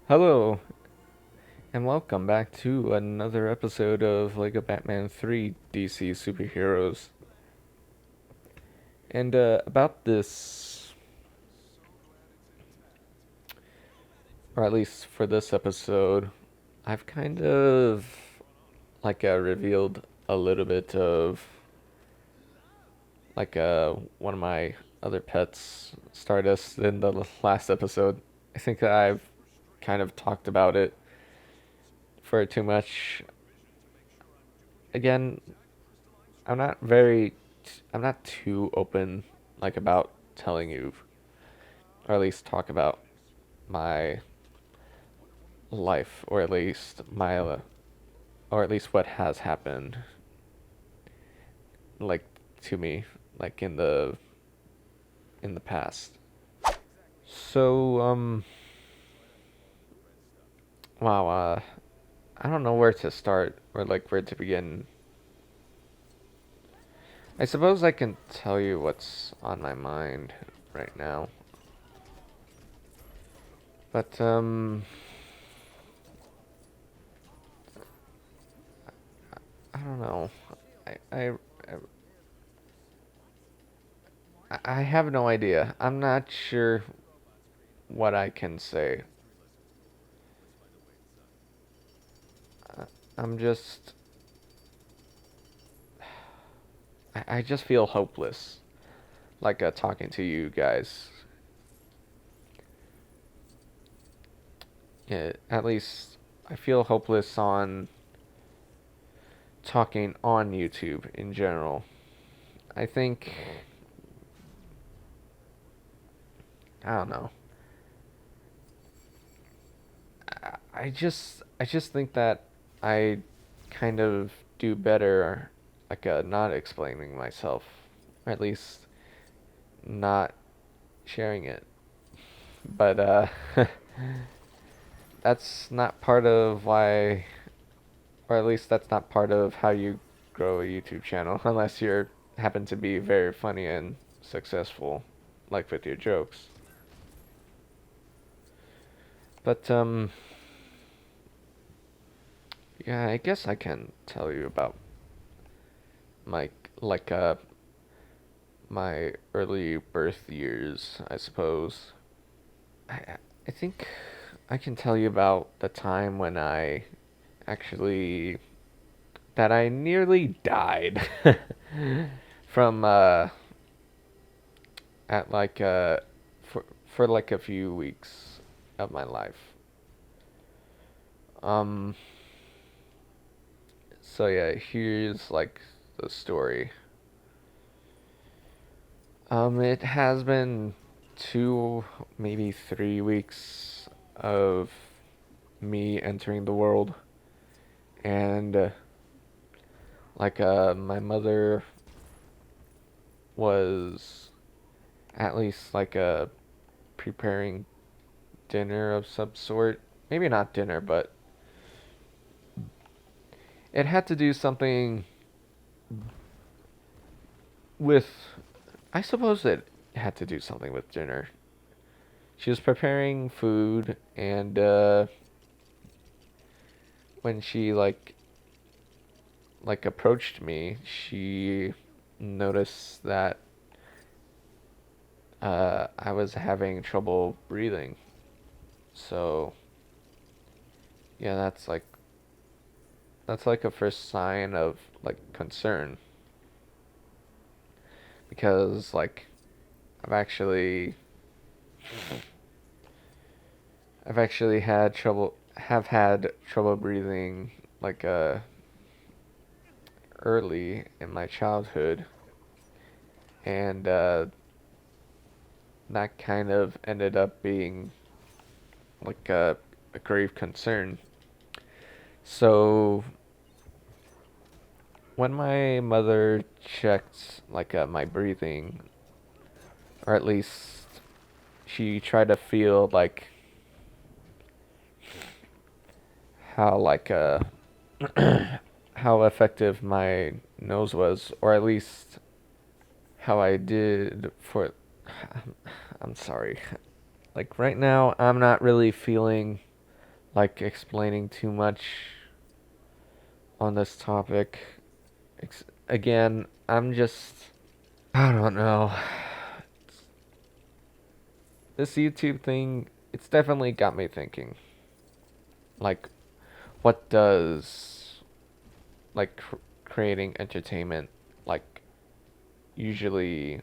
Hello, and welcome back to another episode of Lego Batman 3 DC Superheroes. And about this, or at least for this episode, I've kind of revealed a little bit of one of my other pets, Stardust, in the last episode. I think that I've kind of talked about it for too much. Again, I'm not very, I'm not too open about telling you, or at least talk about my life, or at least or at least what has happened, like to me, in the past. So wow, I don't know where to start or where to begin. I suppose I can tell you what's on my mind right now, but I don't know. I I I have no idea. I'm not sure what I can say. I'm just I just feel hopeless, talking to you guys. Yeah, at least I feel hopeless on talking on YouTube in general. I think I don't know. I just think that I kind of do better not explaining myself, or at least not sharing it. But that's not part of why, or at least that's not part of how you grow a YouTube channel, unless you're happen to be very funny and successful, like with your jokes. But yeah, I guess I can tell you about my like uh my early birth years, I suppose. I think I can tell you about the time when actually I nearly died from at for a few weeks of my life. Um so yeah, here's the story. It has been 2, maybe 3 weeks of me entering the world, and my mother was at least preparing dinner of some sort. Maybe not dinner, but it had to do something with. I suppose it had to do something with dinner. She was preparing food, and when she approached me, she noticed that I was having trouble breathing. So yeah, that's a first sign of concern, because I've actually I've actually had trouble breathing like uh early in my childhood, and that kind of ended up being like a grave concern. So when my mother checked my breathing, or at least she tried to feel how how effective my nose was, or at least how I did for. I'm sorry. Right now, I'm not really feeling like explaining too much on this topic. Again, I'm just I don't know. This YouTube thing, it's definitely got me thinking. Like, what does creating entertainment like usually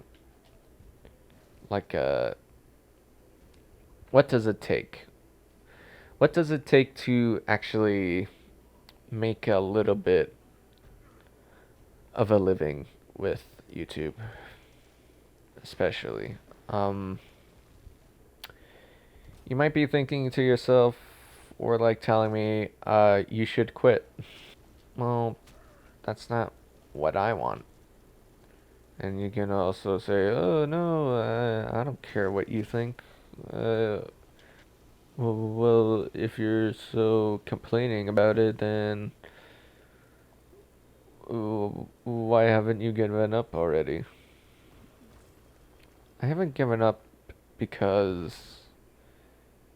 like what does it take? What does it take to actually make a little bit of a living with YouTube, especially? Um, you might be thinking to yourself, or like telling me, you should quit. Well, that's not what I want. And you can also say, oh no, I don't care what you think. Uh, well, if you're so complaining about it, then why haven't you given up already? I haven't given up because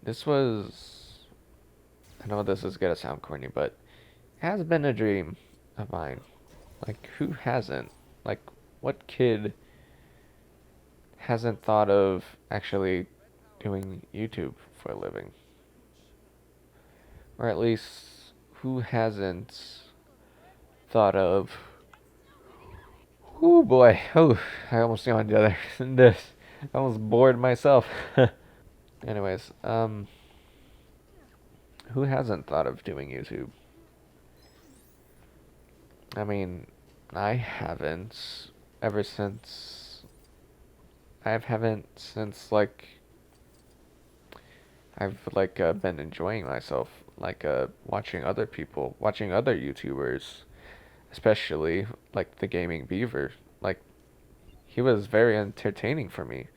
this was. I know this is gonna sound corny, but it has been a dream of mine. Like, who hasn't? Like, what kid hasn't thought of actually doing YouTube for a living? Or at least, who hasn't thought of. Oh boy, oh, I almost yawned the other. This, I almost bored myself. Anyways, who hasn't thought of doing YouTube? I mean, I haven't ever since I haven't since I've been enjoying myself watching other people, watching other YouTubers, especially like the Gaming Beaver. Like he was very entertaining for me.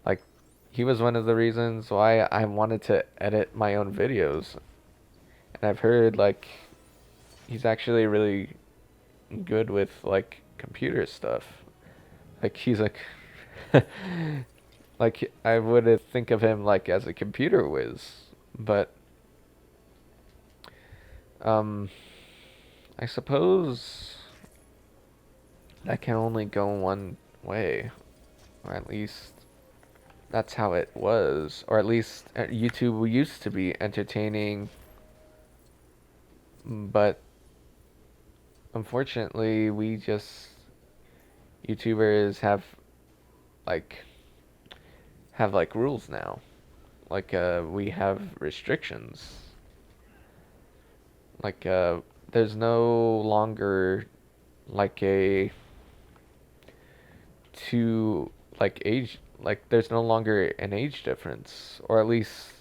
Like he was one of the reasons why I wanted to edit my own videos. And I've heard like he's actually really good with like computer stuff. Like he's like like I would think of him like as a computer whiz, but um I suppose that can only go one way, or at least that's how it was, or at least YouTube used to be entertaining, but unfortunately we just YouTubers like have like rules now. We have restrictions. Like there's no longer like a two age there's no longer an age difference, or at least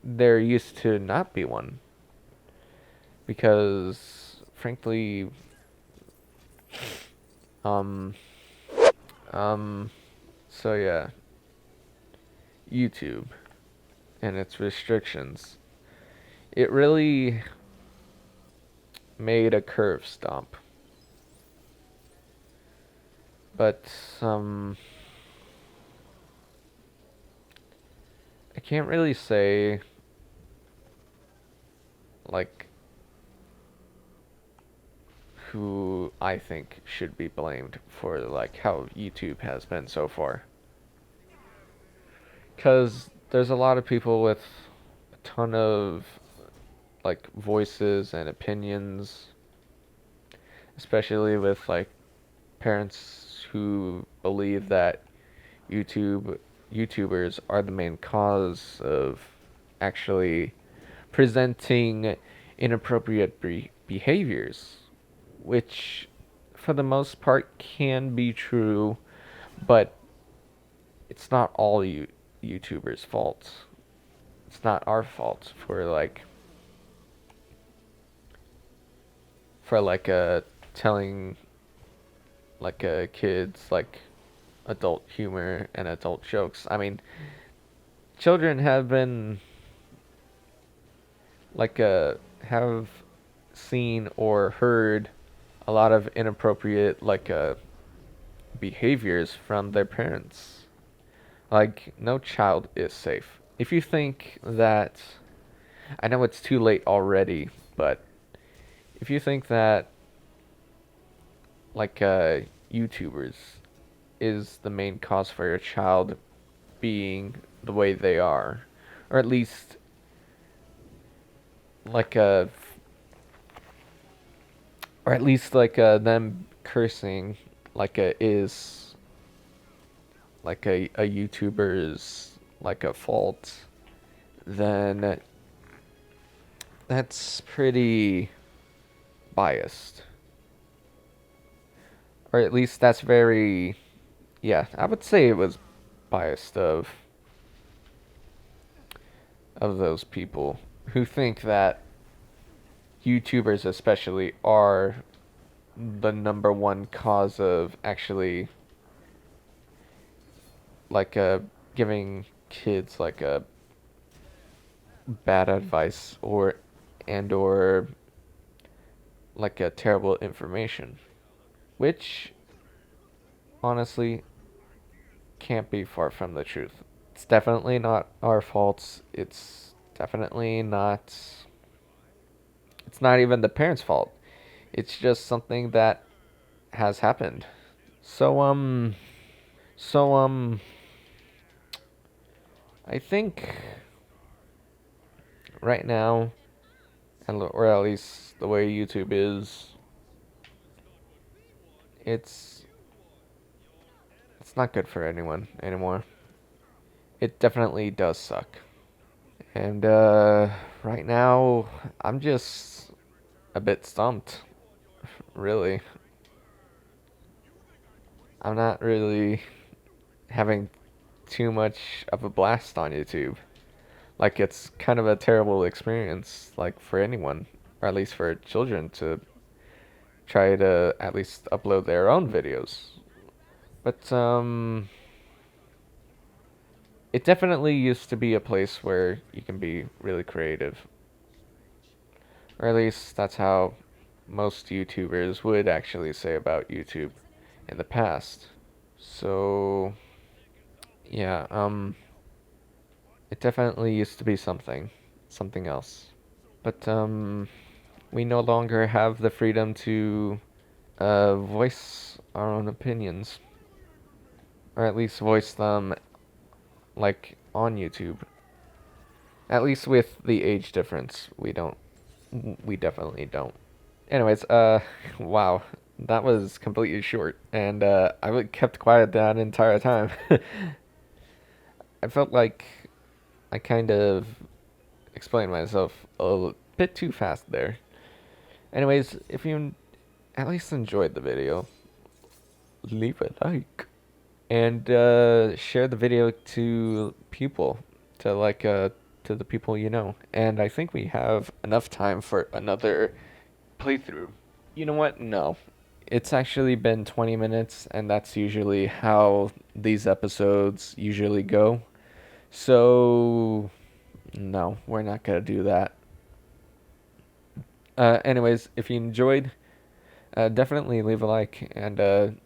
there used to not be one, because frankly um um so yeah, YouTube and its restrictions, it really made a curve stomp. But I can't really say like who I think should be blamed for like how YouTube has been so far. Cuz there's a lot of people with a ton of like voices and opinions, especially with like parents who believe that YouTube YouTubers are the main cause of actually presenting inappropriate behaviors, which for the most part can be true, but it's not all YouTubers' fault. It's not our fault for telling kids like adult humor and adult jokes. I mean, children have been have seen or heard a lot of inappropriate behaviors from their parents. Like no child is safe. If you think that I know it's too late already, but if you think that like YouTubers is the main cause for your child being the way they are, or at least like them cursing like is like a YouTuber's like a fault, then that's pretty biased. Or at least that's very, yeah, I would say it was biased of those people who think that YouTubers especially are the number one cause of actually like giving kids like a bad advice or like a terrible information, which honestly can't be far from the truth. It's definitely not our faults. It's not even the parents' fault. It's just something that has happened. So so I think right now, or at least the way YouTube is, it's it's not good for anyone anymore. It definitely does suck. And right now, I'm just a bit stumped, really. I'm not really having too much of a blast on YouTube. Like, it's kind of a terrible experience, like, for anyone, or at least for children, to try to at least upload their own videos. But, it definitely used to be a place where you can be really creative. Or at least that's how most YouTubers would actually say about YouTube in the past. So, yeah, it definitely used to be something else. But, we no longer have the freedom to voice our own opinions, or at least voice them like on YouTube. At least with the age difference, we definitely don't. Anyways, wow, that was completely short, and kept quiet that entire time. I felt like I kind of explained myself a little bit too fast there. Anyways, if you at least enjoyed the video, leave a like and share the video to people, to to the people you know. And I think we have enough time for another playthrough. You know what? No. It's actually been 20 minutes, and that's usually how these episodes usually go. So, no, we're not going to do that. Anyways, if you enjoyed, definitely leave a like. And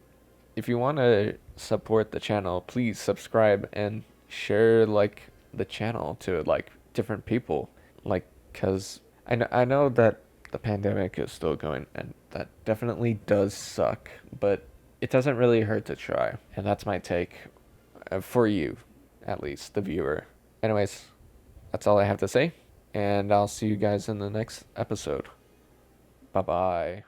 if you want to support the channel, please subscribe and share like the channel to like different people. Like, cause I know that the pandemic is still going, and that definitely does suck. But it doesn't really hurt to try, and that's my take for you, at least the viewer. Anyways, that's all I have to say, and I'll see you guys in the next episode. Bye bye.